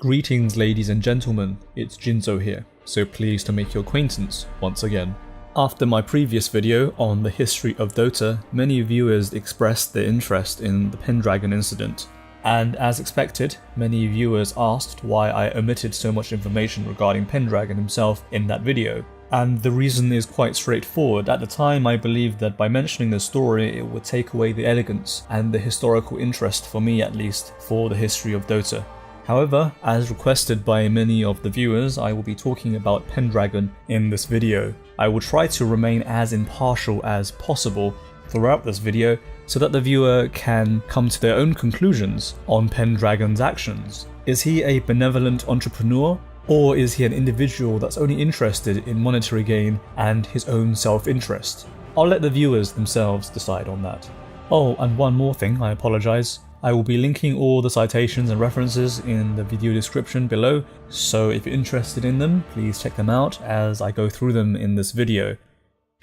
Greetings ladies and gentlemen, it's Jinzo here, so pleased to make your acquaintance once again. After my previous video on the history of Dota, many viewers expressed their interest in the Pendragon incident, and as expected, many viewers asked why I omitted so much information regarding Pendragon himself in that video. And the reason is quite straightforward. At the time I believed that by mentioning the story it would take away the elegance and the historical interest, for me at least, for the history of Dota. However, as requested by many of the viewers, I will be talking about Pendragon in this video. I will try to remain as impartial as possible throughout this video so that the viewer can come to their own conclusions on Pendragon's actions. Is he a benevolent entrepreneur? Or is he an individual that's only interested in monetary gain and his own self-interest? I'll let the viewers themselves decide on that. Oh, and one more thing, I apologise. I will be linking all the citations and references in the video description below, so if you're interested in them, please check them out as I go through them in this video.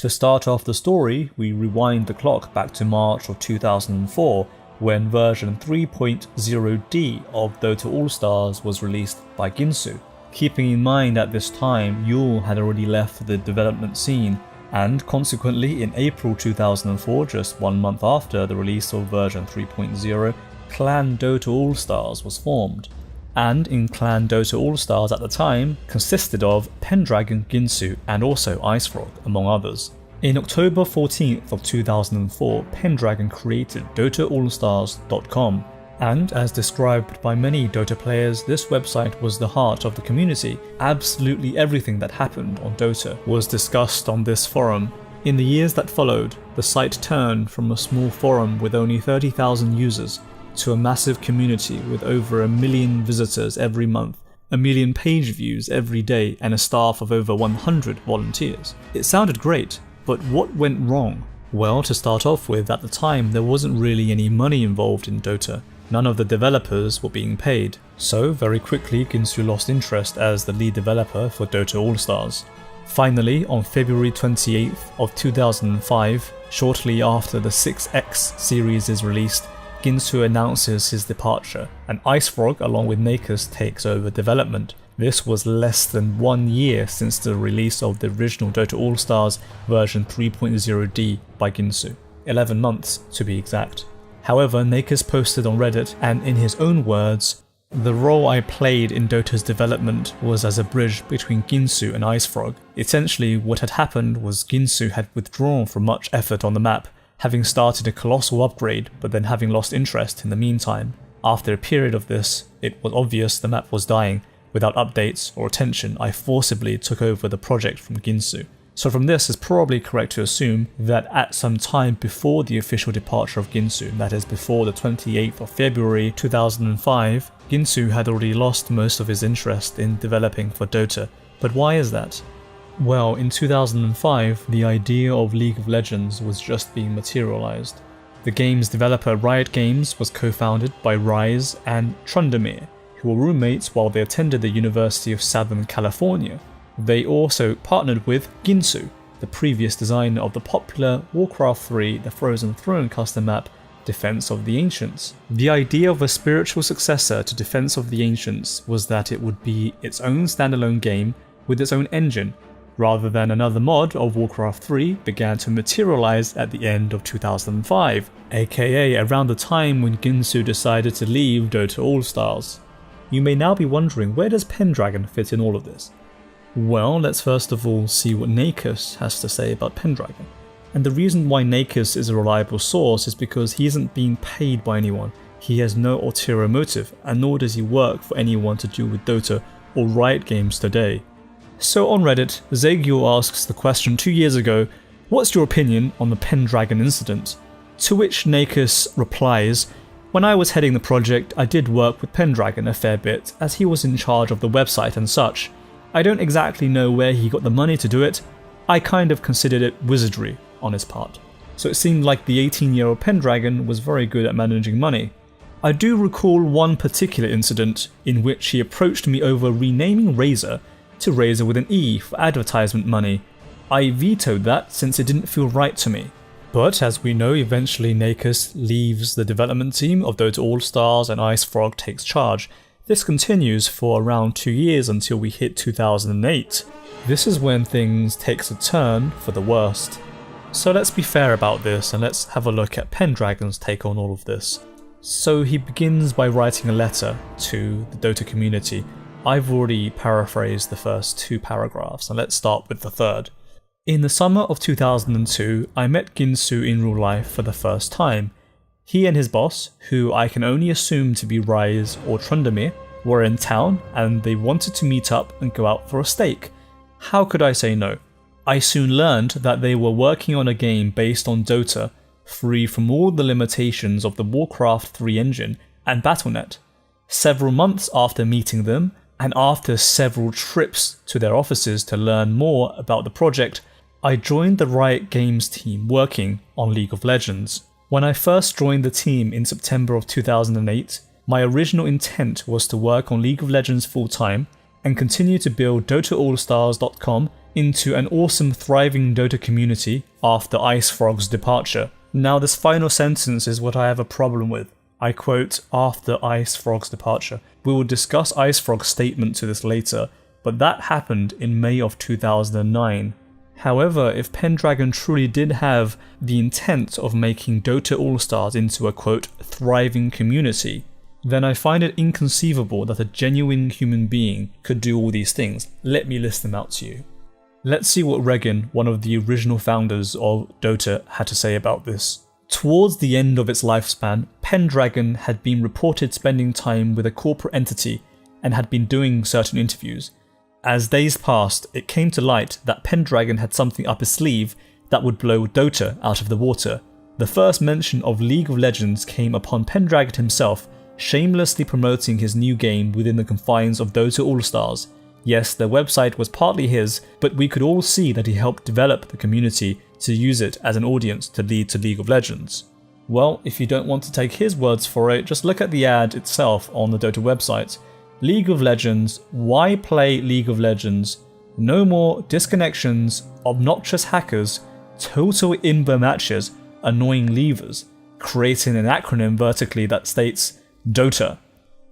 To start off the story, we rewind the clock back to March of 2004, when version 3.0D of Dota All-Stars was released by Ginsu. Keeping in mind at this time Yule had already left the development scene, and consequently in April 2004, just 1 month after the release of version 3.0, Clan Dota All-Stars was formed. And in Clan Dota All-Stars at the time consisted of Pendragon, Ginsu and also IceFrog, among others. In October 14th of 2004, Pendragon created DotAAllstars.com. And as described by many Dota players, this website was the heart of the community. Absolutely everything that happened on Dota was discussed on this forum. In the years that followed, the site turned from a small forum with only 30,000 users to a massive community with over 1 million visitors every month, 1 million page views every day, and a staff of over 100 volunteers. It sounded great, but what went wrong? Well, to start off with, at the time there wasn't really any money involved in Dota. None of the developers were being paid, so very quickly Ginsu lost interest as the lead developer for Dota All-Stars. Finally, on February 28th of 2005, shortly after the 6X series is released, Ginsu announces his departure, and IceFrog along with Nakus takes over development. This was less than 1 year since the release of the original Dota All-Stars version 3.0D by Ginsu. 11 months to be exact. However, Nakus posted on Reddit, and in his own words, "The role I played in Dota's development was as a bridge between Ginsu and IceFrog. Essentially, what had happened was Ginsu had withdrawn from much effort on the map, having started a colossal upgrade but then having lost interest in the meantime. After a period of this, it was obvious the map was dying. Without updates or attention, I forcibly took over the project from Ginsu." So from this, it's probably correct to assume that at some time before the official departure of Ginsu, that is before the 28th of February 2005, Ginsu had already lost most of his interest in developing for Dota. But why is that? Well, in 2005, the idea of League of Legends was just being materialized. The game's developer Riot Games was co-founded by Rise and Trundamere, who were roommates while they attended the University of Southern California. They also partnered with Ginsu, the previous designer of the popular Warcraft 3 The Frozen Throne custom map, Defense of the Ancients. The idea of a spiritual successor to Defense of the Ancients was that it would be its own standalone game with its own engine, rather than another mod of Warcraft 3 began to materialize at the end of 2005, aka around the time when Ginsu decided to leave Dota All-Stars. You may now be wondering, where does Pendragon fit in all of this? Well, let's first of all see what Nakus has to say about Pendragon. And the reason why Nakus is a reliable source is because he isn't being paid by anyone, he has no ulterior motive, and nor does he work for anyone to do with Dota or Riot Games today. So on Reddit, Zagyul asks the question 2 years ago, "What's your opinion on the Pendragon incident?" To which Nakus replies, "When I was heading the project, I did work with Pendragon a fair bit, as he was in charge of the website and such. I don't exactly know where he got the money to do it. I kind of considered it wizardry on his part." So it seemed like the 18-year-old Pendragon was very good at managing money. I do recall one particular incident in which he approached me over renaming Razor to Razor with an E for advertisement money. I vetoed that since it didn't feel right to me. But as we know, eventually Nakus leaves the development team of Dota All-Stars and IceFrog takes charge. This continues for around 2 years until we hit 2008. This is when things takes a turn for the worst. So let's be fair about this and let's have a look at Pendragon's take on all of this. So he begins by writing a letter to the Dota community. I've already paraphrased the first 2 paragraphs and let's start with the third. In the summer of 2002, I met Ginsu in real life for the first time. He and his boss, who I can only assume to be Rise or Trundamir, were in town and they wanted to meet up and go out for a steak. How could I say no? I soon learned that they were working on a game based on Dota, free from all the limitations of the Warcraft 3 engine and Battle.net. Several months after meeting them, and after several trips to their offices to learn more about the project, I joined the Riot Games team working on League of Legends. When I first joined the team in September of 2008, my original intent was to work on League of Legends full-time and continue to build DotaAllStars.com into an awesome thriving Dota community after IceFrog's departure. Now this final sentence is what I have a problem with. I quote, after IceFrog's departure. We will discuss IceFrog's statement to this later, but that happened in May of 2009. However, if Pendragon truly did have the intent of making Dota All-Stars into a quote, thriving community, then I find it inconceivable that a genuine human being could do all these things. Let me list them out to you. Let's see what Regan, one of the original founders of Dota, had to say about this. Towards the end of its lifespan, Pendragon had been reported spending time with a corporate entity and had been doing certain interviews. As days passed, it came to light that Pendragon had something up his sleeve that would blow Dota out of the water. The first mention of League of Legends came upon Pendragon himself, shamelessly promoting his new game within the confines of Dota All-Stars. Yes, the website was partly his, but we could all see that he helped develop the community to use it as an audience to lead to League of Legends. Well, if you don't want to take his words for it, just look at the ad itself on the Dota website. League of Legends, why play League of Legends? No more disconnections, obnoxious hackers, total inver matches, annoying leavers, creating an acronym vertically that states Dota.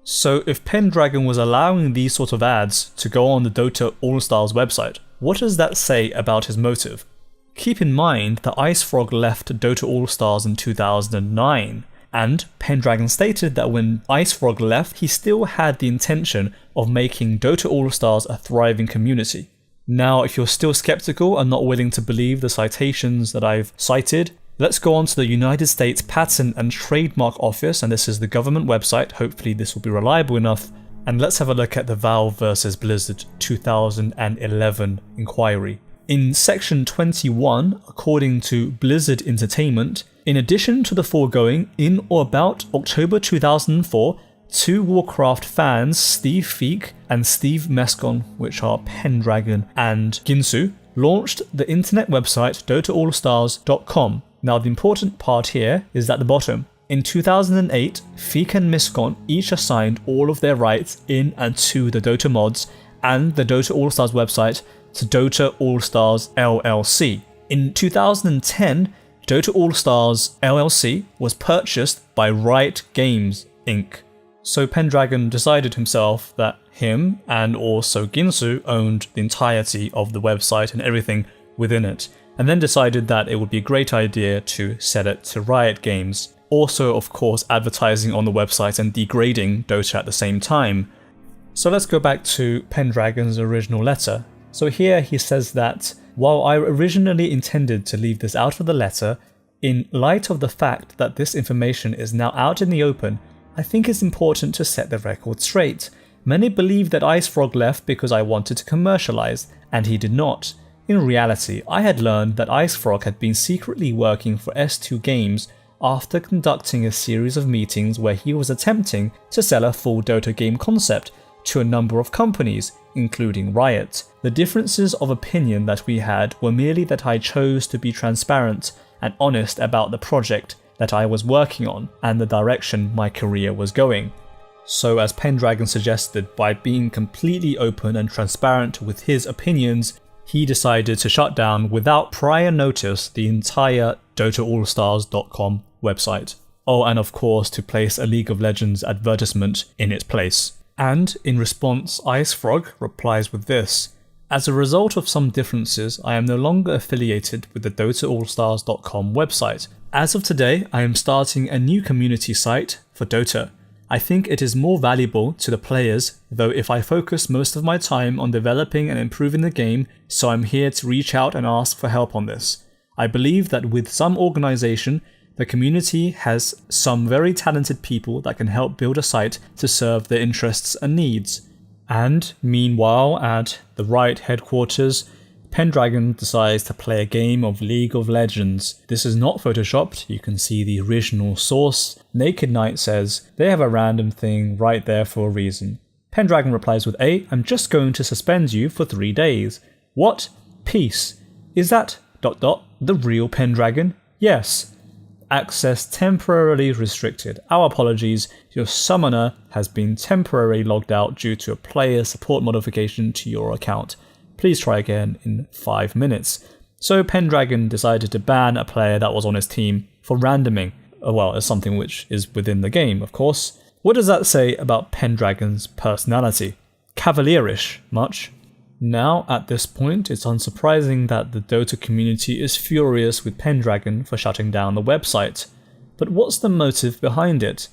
So if Pendragon was allowing these sort of ads to go on the Dota All-Stars website, what does that say about his motive? Keep in mind that IceFrog left Dota All-Stars in 2009, and Pendragon stated that when IceFrog left, he still had the intention of making Dota All-Stars a thriving community. Now, if you're still skeptical and not willing to believe the citations that I've cited, let's go on to the United States Patent and Trademark Office, and this is the government website. Hopefully this will be reliable enough. And let's have a look at the Valve vs Blizzard 2011 inquiry. In section 21, according to Blizzard Entertainment, in addition to the foregoing, in or about October 2004, 2 Warcraft fans, Steve Feek and Steve Mescon, which are Pendragon and Ginsu, launched the internet website DotaAllStars.com. Now the important part here is at the bottom. In 2008, Feek and Miscon each assigned all of their rights in and to the Dota mods and the Dota All-Stars website to Dota All-Stars LLC. In 2010, Dota All-Stars LLC was purchased by Riot Games Inc. So Pendragon decided himself that him and also Ginsu owned the entirety of the website and everything within it, and then decided that it would be a great idea to sell it to Riot Games. Also, of course, advertising on the website and degrading Dota at the same time. So let's go back to Pendragon's original letter. So here he says that, while I originally intended to leave this out of the letter, in light of the fact that this information is now out in the open, I think it's important to set the record straight. Many believe that IceFrog left because I wanted to commercialize, and he did not. In reality, I had learned that IceFrog had been secretly working for S2 Games after conducting a series of meetings where he was attempting to sell a full Dota game concept to a number of companies, including Riot. The differences of opinion that we had were merely that I chose to be transparent and honest about the project that I was working on and the direction my career was going. So as Pendragon suggested, by being completely open and transparent with his opinions, he decided to shut down without prior notice the entire DotaAllStars.com website. Oh, and of course to place a League of Legends advertisement in its place. And in response, IceFrog replies with this: as a result of some differences, I am no longer affiliated with the DotaAllStars.com website. As of today, I am starting a new community site for Dota. I think it is more valuable to the players, though if I focus most of my time on developing and improving the game, so I'm here to reach out and ask for help on this. I believe that with some organization, the community has some very talented people that can help build a site to serve their interests and needs. And meanwhile, at the Riot headquarters, Pendragon decides to play a game of League of Legends. This is not photoshopped, you can see the original source. Naked Knight says, they have a random thing right there for a reason. Pendragon replies with I'm just going to suspend you for 3 days. What? Peace. Is that ... the real Pendragon? Yes. Access temporarily restricted. Our apologies, your summoner has been temporarily logged out due to a player support modification to your account. Please try again in 5 minutes. So Pendragon decided to ban a player that was on his team for randoming. Well, it's something which is within the game, of course. What does that say about Pendragon's personality? Cavalierish, much? Now, at this point, it's unsurprising that the Dota community is furious with Pendragon for shutting down the website. But what's the motive behind it?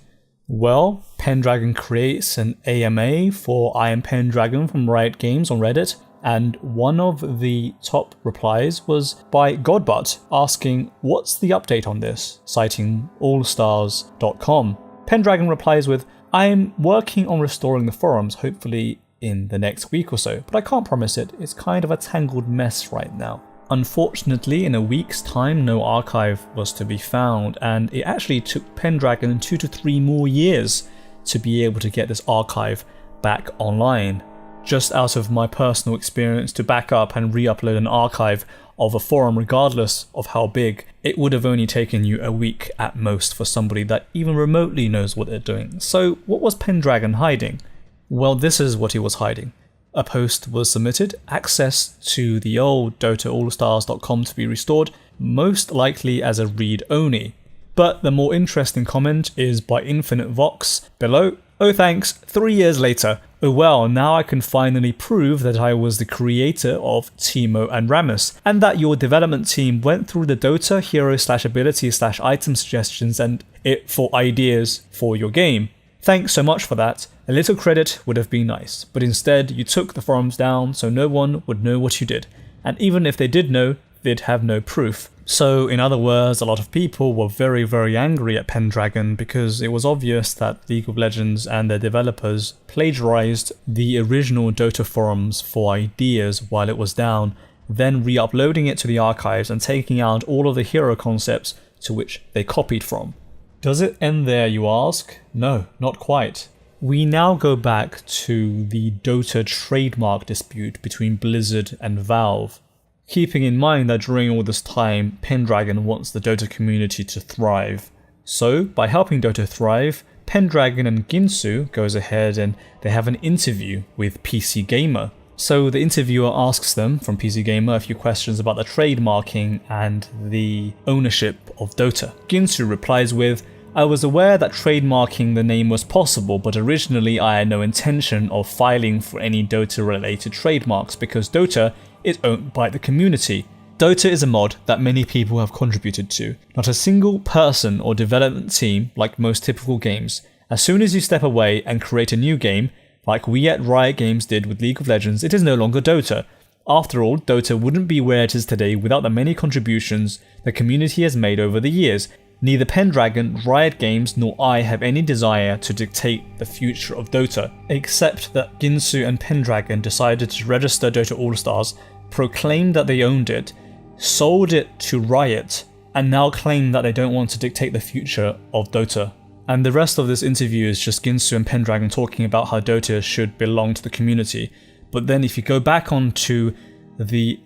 Well, Pendragon creates an AMA for I Am Pendragon from Riot Games on Reddit, and one of the top replies was by Godbutt asking, what's the update on this, citing allstars.com. Pendragon replies with, I'm working on restoring the forums, hopefully in the next week or so, but I can't promise it, it's kind of a tangled mess right now. Unfortunately, in a week's time, no archive was to be found, and it actually took Pendragon 2 to 3 more years to be able to get this archive back online. Just out of my personal experience, to back up and re-upload an archive of a forum, regardless of how big, it would have only taken you a week at most for somebody that even remotely knows what they're doing. So what was Pendragon hiding? Well, this is what he was hiding. A post was submitted, access to the old DotaAllStars.com to be restored, most likely as a read-only. But the more interesting comment is by Infinite Vox below. Oh thanks, 3 years later. Oh well, now I can finally prove that I was the creator of Teemo and Rammus, and that your development team went through the Dota hero/ability/item suggestions and it for ideas for your game. Thanks so much for that. A little credit would have been nice, but instead you took the forums down so no one would know what you did. And even if they did know, they'd have no proof. So in other words, a lot of people were very, very angry at Pendragon because it was obvious that League of Legends and their developers plagiarized the original Dota forums for ideas while it was down, then re-uploading it to the archives and taking out all of the hero concepts to which they copied from. Does it end there, you ask? No, not quite. We now go back to the Dota trademark dispute between Blizzard and Valve. Keeping in mind that during all this time, Pendragon wants the Dota community to thrive. So, by helping Dota thrive, Pendragon and Ginsu goes ahead and they have an interview with PC Gamer. So the interviewer asks them from PC Gamer a few questions about the trademarking and the ownership of Dota. Ginsu replies with, I was aware that trademarking the name was possible, but originally I had no intention of filing for any Dota related trademarks because Dota is owned by the community. Dota is a mod that many people have contributed to, not a single person or development team like most typical games. As soon as you step away and create a new game, like we at Riot Games did with League of Legends, it is no longer Dota. After all, Dota wouldn't be where it is today without the many contributions the community has made over the years. Neither Pendragon, Riot Games, nor I have any desire to dictate the future of Dota, except that Ginsu and Pendragon decided to register Dota All-Stars, proclaimed that they owned it, sold it to Riot, and now claim that they don't want to dictate the future of Dota. And the rest of this interview is just Ginsu and Pendragon talking about how Dota should belong to the community. But then if you go back onto the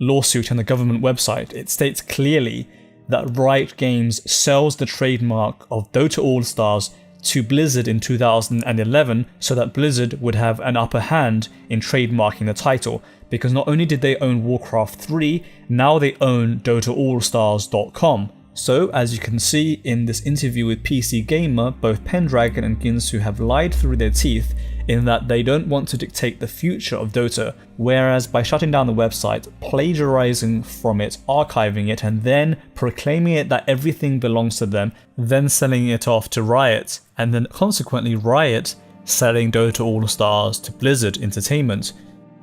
lawsuit on the government website, it states clearly that Riot Games sells the trademark of Dota All-Stars to Blizzard in 2011 so that Blizzard would have an upper hand in trademarking the title, because not only did they own Warcraft 3, now they own DotaAllStars.com. So, as you can see in this interview with PC Gamer, both Pendragon and Ginsu have lied through their teeth, in that they don't want to dictate the future of Dota, whereas by shutting down the website, plagiarizing from it, archiving it, and then proclaiming it that everything belongs to them, then selling it off to Riot, and then consequently Riot selling Dota All-Stars to Blizzard Entertainment.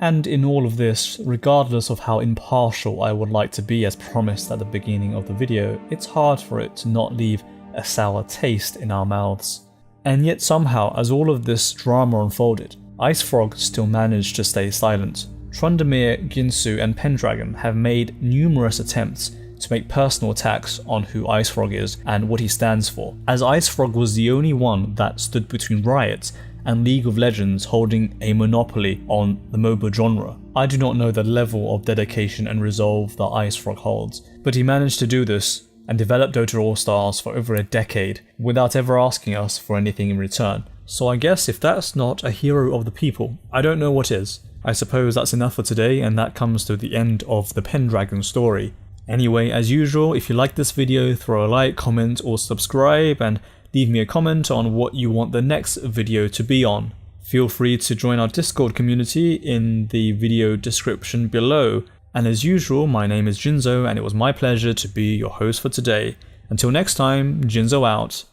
And in all of this, regardless of how impartial I would like to be as promised at the beginning of the video, it's hard for it to not leave a sour taste in our mouths. And yet somehow, as all of this drama unfolded, IceFrog still managed to stay silent. Tryndamere, Ginsu and Pendragon have made numerous attempts to make personal attacks on who IceFrog is and what he stands for, as IceFrog was the only one that stood between Riot and League of Legends holding a monopoly on the MOBA genre. I do not know the level of dedication and resolve that IceFrog holds, but he managed to do this and develop Dota All-Stars for over a decade without ever asking us for anything in return. So I guess if that's not a hero of the people, I don't know what is. I suppose that's enough for today, and that comes to the end of the Pendragon story. Anyway, as usual, if you like this video, throw a like, comment or subscribe, and leave me a comment on what you want the next video to be on. Feel free to join our Discord community in the video description below. And as usual, my name is Jinzo and it was my pleasure to be your host for today. Until next time, Jinzo out.